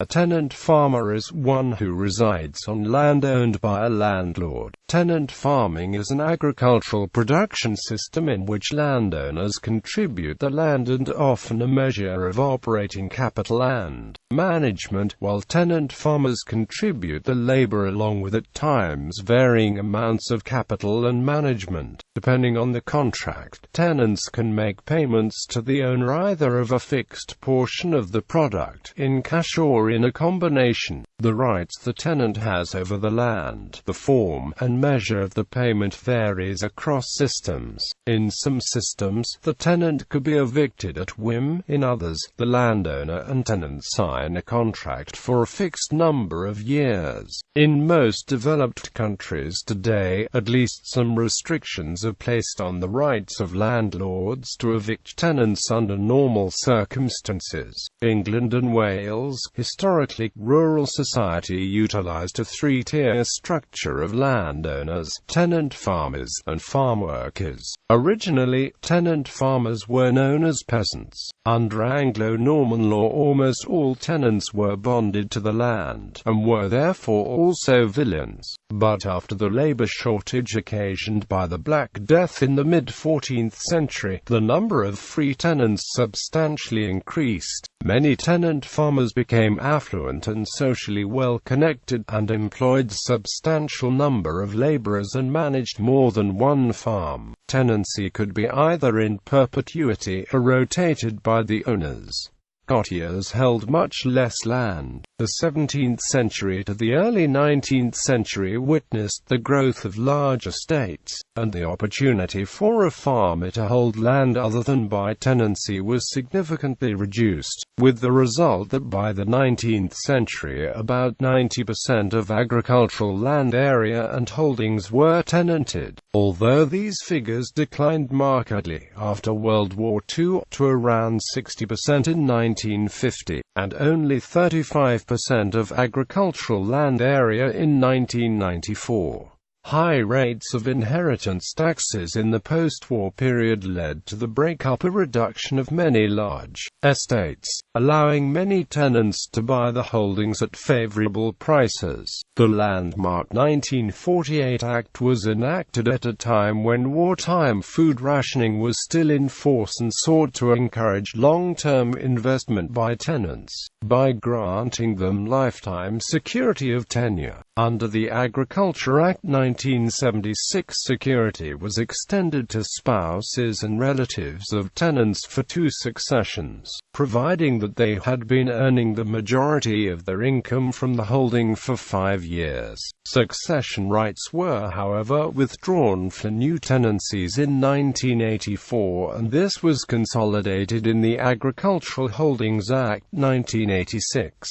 A tenant farmer is one who resides on land owned by a landlord. Tenant farming is an agricultural production system in which landowners contribute the land and often a measure of operating capital and management, while tenant farmers contribute the labor along with at times varying amounts of capital and management. Depending on the contract, tenants can make payments to the owner either of a fixed portion of the product, in cash or in a combination. The rights the tenant has over the land, the form and measure of the payment varies across systems. In some systems, the tenant could be evicted at whim. In others, the landowner and tenant sign a contract for a fixed number of years. In most developed countries today, at least some restrictions are placed on the rights of landlords to evict tenants under normal circumstances. England and Wales, historically, rural society utilized a three-tier structure of landowners, tenant farmers, and farm workers. Originally, tenant farmers were known as peasants. Under Anglo-Norman law, almost all tenants were bonded to the land, and were therefore also villeins. But after the labor shortage occasioned by the Black Death in the mid-14th century, the number of free tenants substantially increased. Many tenant farmers became affluent and socially well-connected, and employed substantial number of laborers and managed more than one farm. Tenancy could be either in perpetuity or rotated by the owners. Courtiers held much less land. The 17th century to the early 19th century witnessed the growth of large estates, and the opportunity for a farmer to hold land other than by tenancy was significantly reduced, with the result that by the 19th century about 90% of agricultural land area and holdings were tenanted, although these figures declined markedly after World War II to around 60% in 1950, and only 35% of agricultural land area in 1994. High rates of inheritance taxes in the post-war period led to the breakup or reduction of many large estates, allowing many tenants to buy the holdings at favorable prices. The landmark 1948 Act was enacted at a time when wartime food rationing was still in force and sought to encourage long-term investment by tenants, by granting them lifetime security of tenure. Under the Agriculture Act 1976, security was extended to spouses and relatives of tenants for 2 successions, providing that they had been earning the majority of their income from the holding for 5 years. Succession rights were, however, withdrawn for new tenancies in 1984, and this was consolidated in the Agricultural Holdings Act 1986.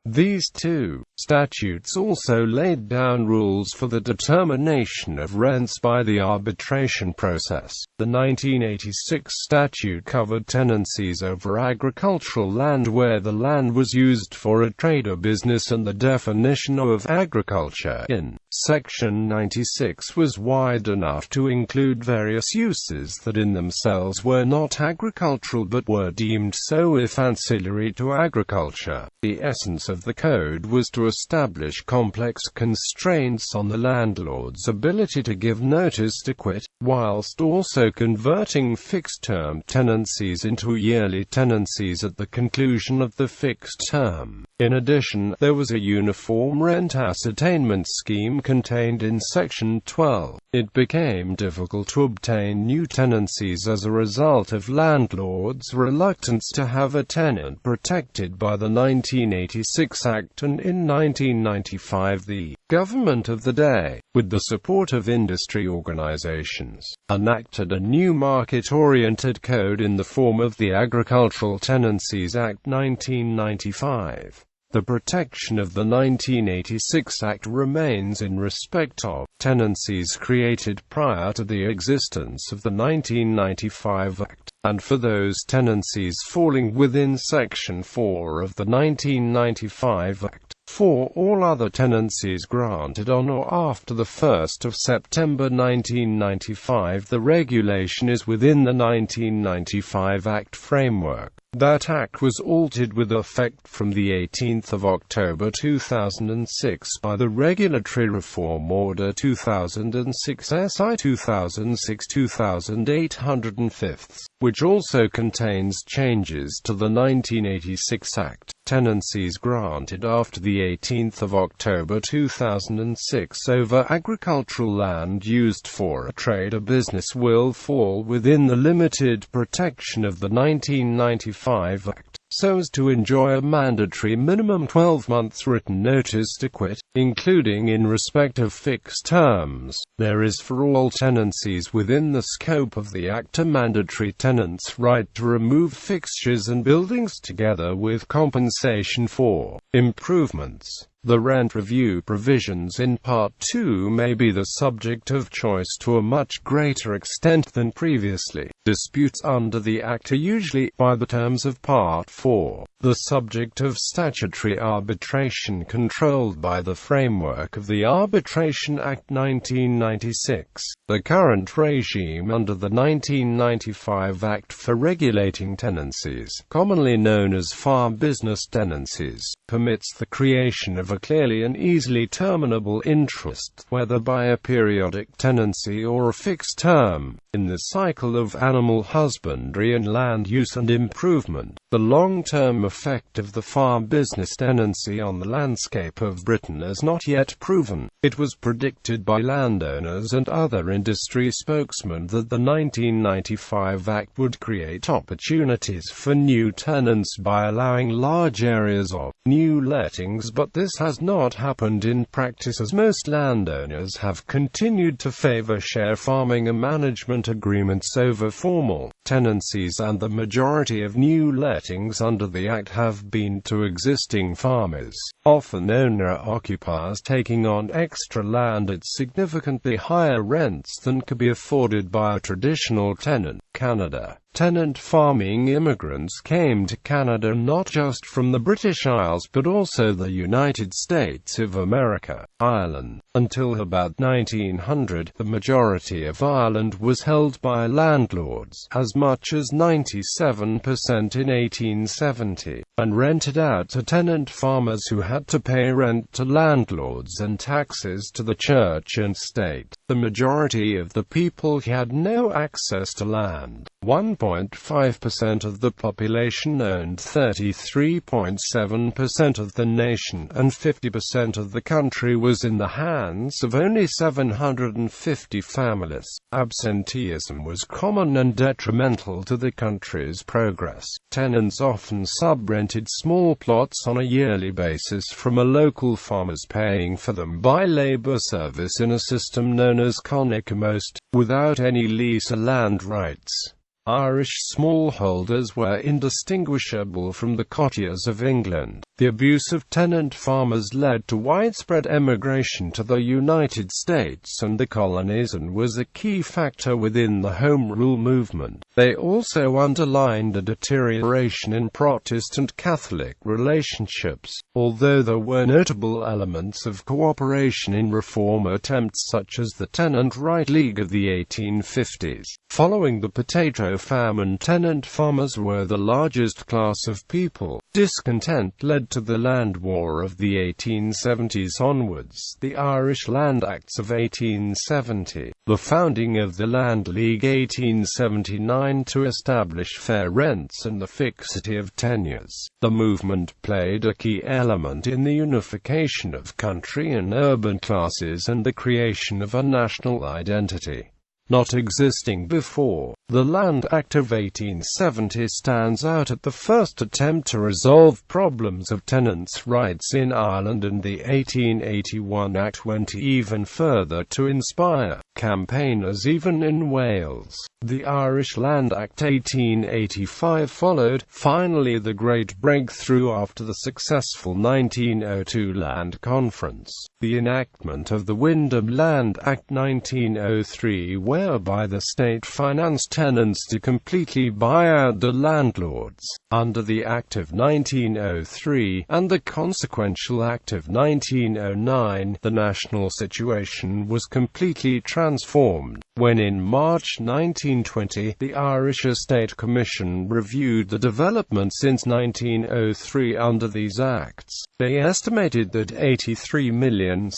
These two statutes also laid down rules for the determination of rents by the arbitration process. The 1986 statute covered tenancies over agricultural land where the land was used for a trade or business, and the definition of agriculture in Section 96 was wide enough to include various uses that in themselves were not agricultural but were deemed so if ancillary to agriculture. The essence of the code was to establish complex constraints on the landlord's ability to give notice to quit, whilst also converting fixed-term tenancies into yearly tenancies at the conclusion of the fixed term. In addition, there was a uniform rent ascertainment scheme contained in Section 12. It became difficult to obtain new tenancies as a result of landlords' reluctance to have a tenant protected by the 1986 Act, and in 1995 the government of the day, with the support of industry organizations, enacted a new market-oriented code in the form of the Agricultural Tenancies Act 1995. The protection of the 1986 Act remains in respect of tenancies created prior to the existence of the 1995 Act, and for those tenancies falling within Section 4 of the 1995 Act. For all other tenancies granted on or after the 1st of September 1995, the regulation is within the 1995 Act framework. That act was altered with effect from the 18th of October 2006 by the Regulatory Reform Order 2006 SI 2006-2805, which also contains changes to the 1986 Act. Tenancies granted after the 18th of October 2006 over agricultural land used for a trade or business will fall within the limited protection of the 1995 Act, so as to enjoy a mandatory minimum 12 months written notice to quit, including in respect of fixed terms. There is for all tenancies within the scope of the Act a mandatory tenant's right to remove fixtures and buildings together with compensation for improvements. The rent review provisions in Part 2 may be the subject of choice to a much greater extent than previously. Disputes under the Act are usually, by the terms of Part 4, the subject of statutory arbitration controlled by the framework of the Arbitration Act 1996. The current regime under the 1995 Act for regulating tenancies, commonly known as farm business tenancies, permits the creation of a clearly and easily terminable interest, whether by a periodic tenancy or a fixed term, in the cycle of animal husbandry and land use and improvement. The long-term effect of the farm business tenancy on the landscape of Britain is not yet proven. It was predicted by landowners and other industry spokesmen that the 1995 Act would create opportunities for new tenants by allowing large areas of new lettings, but this has not happened in practice, as most landowners have continued to favor share farming and management agreements over formal tenancies, and the majority of new lettings under the Act have been to existing farmers, often owner-occupiers taking on extra land at significantly higher rents than could be afforded by a traditional tenant. Canada. Tenant farming immigrants came to Canada not just from the British Isles but also the United States of America, Ireland. Until about 1900, the majority of Ireland was held by landlords, as much as 97% in 1870, and rented out to tenant farmers who had to pay rent to landlords and taxes to the church and state. The majority of the people had no access to land. 1.5% of the population owned 33.7% of the nation, and 50% of the country was in the hands of only 750 families. Absenteeism was common and detrimental to the country's progress. Tenants often subrented small plots on a yearly basis from a local farmers, paying for them by labor service in a system known as conicommost, without any lease or land rights. Irish smallholders were indistinguishable from the cottiers of England. The abuse of tenant farmers led to widespread emigration to the United States and the colonies and was a key factor within the Home Rule movement. They also underlined a deterioration in Protestant Catholic relationships, although there were notable elements of cooperation in reform attempts such as the Tenant Right League of the 1850s. Following the potato famine, tenant farmers were the largest class of people. Discontent led to the Land War of the 1870s onwards, the Irish Land Acts of 1870, the founding of the Land League 1879 to establish fair rents and the fixity of tenures. The movement played a key element in the unification of country and urban classes and the creation of a national identity not existing before. The Land Act of 1870 stands out at the first attempt to resolve problems of tenants' rights in Ireland, and the 1881 Act went even further to inspire campaigners even in Wales. The Irish Land Act 1885 followed, finally the great breakthrough after the successful 1902 Land Conference. The enactment of the Wyndham Land Act 1903, whereby the state financed tenants to completely buy out the landlords. Under the Act of 1903, and the consequential Act of 1909, the national situation was completely transformed, when in March 1920, the Irish Estate Commission reviewed the development since 1903 under these acts. They estimated that £83 million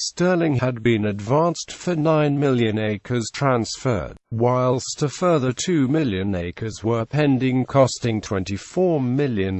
had been advanced for 9 million acres transferred, whilst a further 2 million acres were pending, costing £24 million.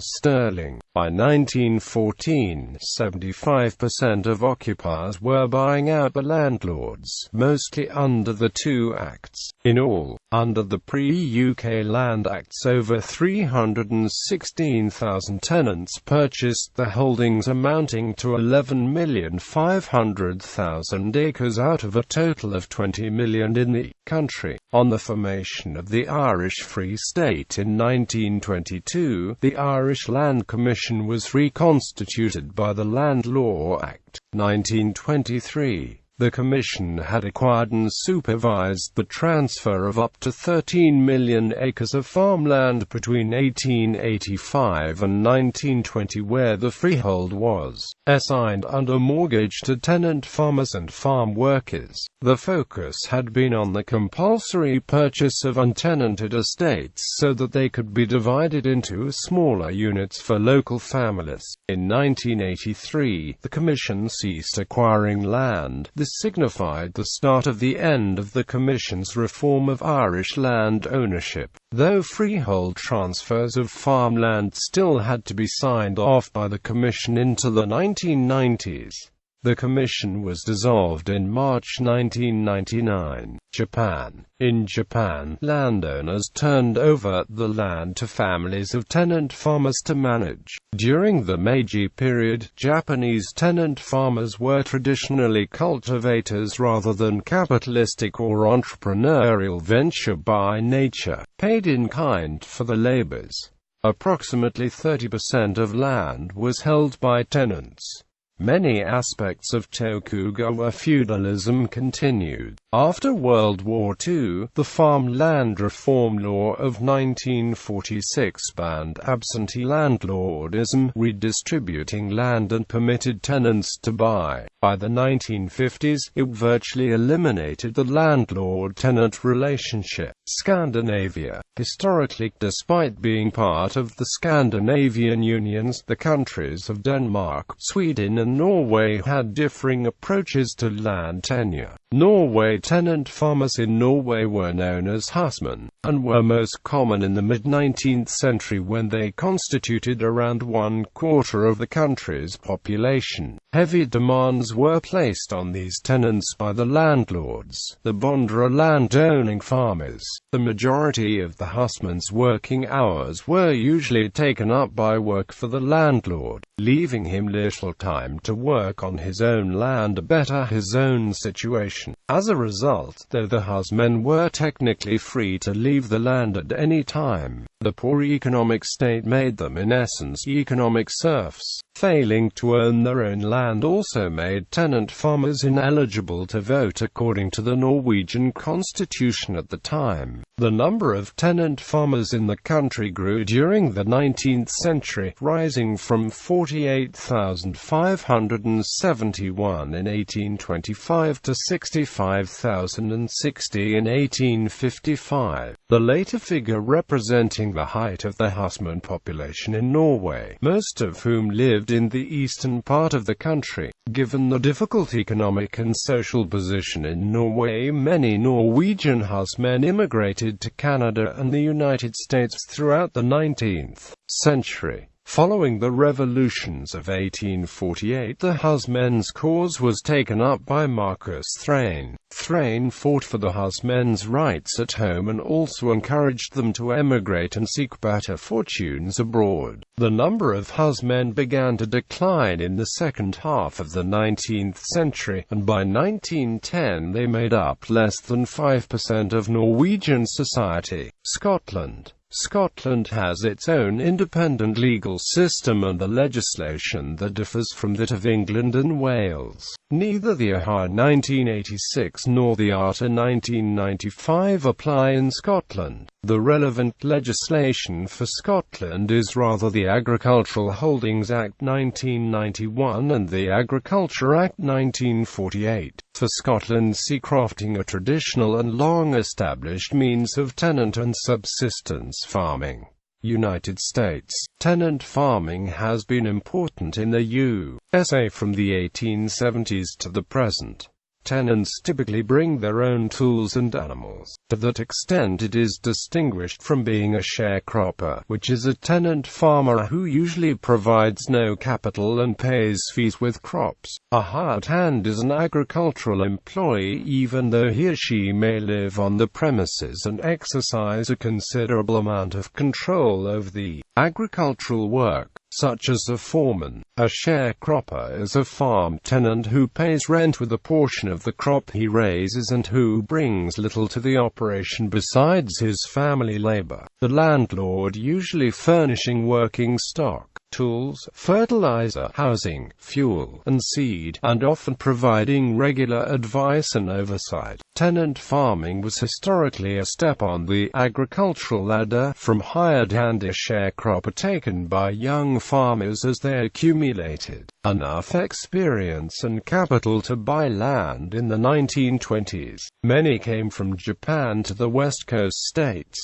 By 1914, 75% of occupiers were buying out the landlords, mostly under the two acts. In all, under the pre-UK Land Acts, over 316,000 tenants purchased the holdings amounting to 11,500,000 acres out of a total of 20 million in the country. On the formation of the Irish Free State in 1922, the Irish Land Commission was reconstituted by the Land Law Act, 1923. The Commission had acquired and supervised the transfer of up to 13 million acres of farmland between 1885 and 1920, where the freehold was assigned under mortgage to tenant farmers and farm workers. The focus had been on the compulsory purchase of untenanted estates so that they could be divided into smaller units for local families. In 1983, the Commission ceased acquiring land. This signified the start of the end of the Commission's reform of Irish land ownership. Though freehold transfers of farmland still had to be signed off by the Commission into the 1990s. The Commission was dissolved in March 1999. Japan. In Japan, landowners turned over the land to families of tenant farmers to manage. During the Meiji period, Japanese tenant farmers were traditionally cultivators rather than capitalistic or entrepreneurial venture by nature, paid in kind for the labors. Approximately 30% of land was held by tenants. Many aspects of Tokugawa feudalism continued. After World War II, the Farmland Reform Law of 1946 banned absentee landlordism, redistributing land and permitted tenants to buy. By the 1950s, it virtually eliminated the landlord-tenant relationship. Scandinavia. Historically, despite being part of the Scandinavian unions, the countries of Denmark, Sweden and Norway had differing approaches to land tenure. Norway tenant farmers in Norway were known as husmen, and were most common in the mid-19th century when they constituted around 1/4 of the country's population. Heavy demands were placed on these tenants by the landlords, the bondra land-owning farmers. The majority of the husman's working hours were usually taken up by work for the landlord, leaving him little time to work on his own land to better his own situation. As a result, though the husmen were technically free to leave the land at any time, the poor economic state made them in essence economic serfs. Failing to own their own land also made tenant farmers ineligible to vote according to the Norwegian constitution at the time. The number of tenant farmers in the country grew during the 19th century, rising from 48,571 in 1825 to 65,060 in 1855, the later figure representing the height of the husman population in Norway, most of whom lived in the eastern part of the country. Given the difficult economic and social position in Norway, many Norwegian husmen immigrated to Canada and the United States throughout the 19th century. Following the revolutions of 1848, the husmen's cause was taken up by Marcus Thrane. Thrane fought for the husmen's rights at home and also encouraged them to emigrate and seek better fortunes abroad. The number of husmen began to decline in the second half of the 19th century, and by 1910 they made up less than 5% of Norwegian society. Scotland. Scotland has its own independent legal system and a legislation that differs from that of England and Wales. Neither the AHA 1986 nor the ARTA 1995 apply in Scotland. The relevant legislation for Scotland is rather the Agricultural Holdings Act 1991 and the Agriculture Act 1948. For Scotland, see crofting, a traditional and long-established means of tenant and subsistence farming. United States. Tenant farming has been important in the USA from the 1870s to the present. Tenants typically bring their own tools and animals. To that extent it is distinguished from being a sharecropper, which is a tenant farmer who usually provides no capital and pays fees with crops. A hired hand is an agricultural employee even though he or she may live on the premises and exercise a considerable amount of control over the agricultural work, such as a foreman. A sharecropper is a farm tenant who pays rent with a portion of the crop he raises and who brings little to the operation besides his family labor. The landlord usually furnishing working stock, tools, fertilizer, housing, fuel, and seed, and often providing regular advice and oversight. Tenant farming was historically a step on the agricultural ladder from hired hand, a sharecropper taken by young farmers as they accumulated enough experience and capital to buy land in the 1920s. Many came from Japan to the West Coast states.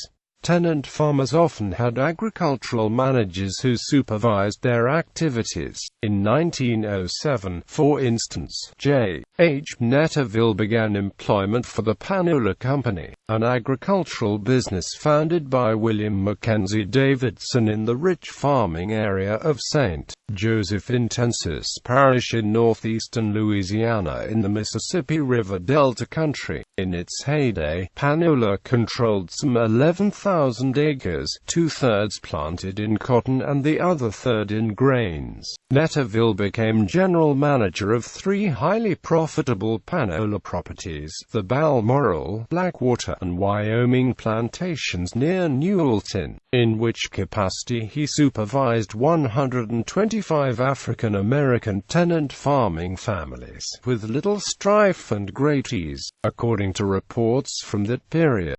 Tenant farmers often had agricultural managers who supervised their activities. In 1907, for instance, J. H. Netterville began employment for the Panula Company, an agricultural business founded by William Mackenzie Davidson in the rich farming area of St. Joseph in Jensens Parish in northeastern Louisiana in the Mississippi River Delta country. In its heyday, Panula controlled some 11,000 acres, 2/3 planted in cotton and the other third in grains. Netterville became general manager of 3 highly profitable Panula properties, the Balmoral, Blackwater, and Wyoming plantations near Newellton, in which capacity he supervised 125 African American tenant farming families, with little strife and great ease, according to reports from that period.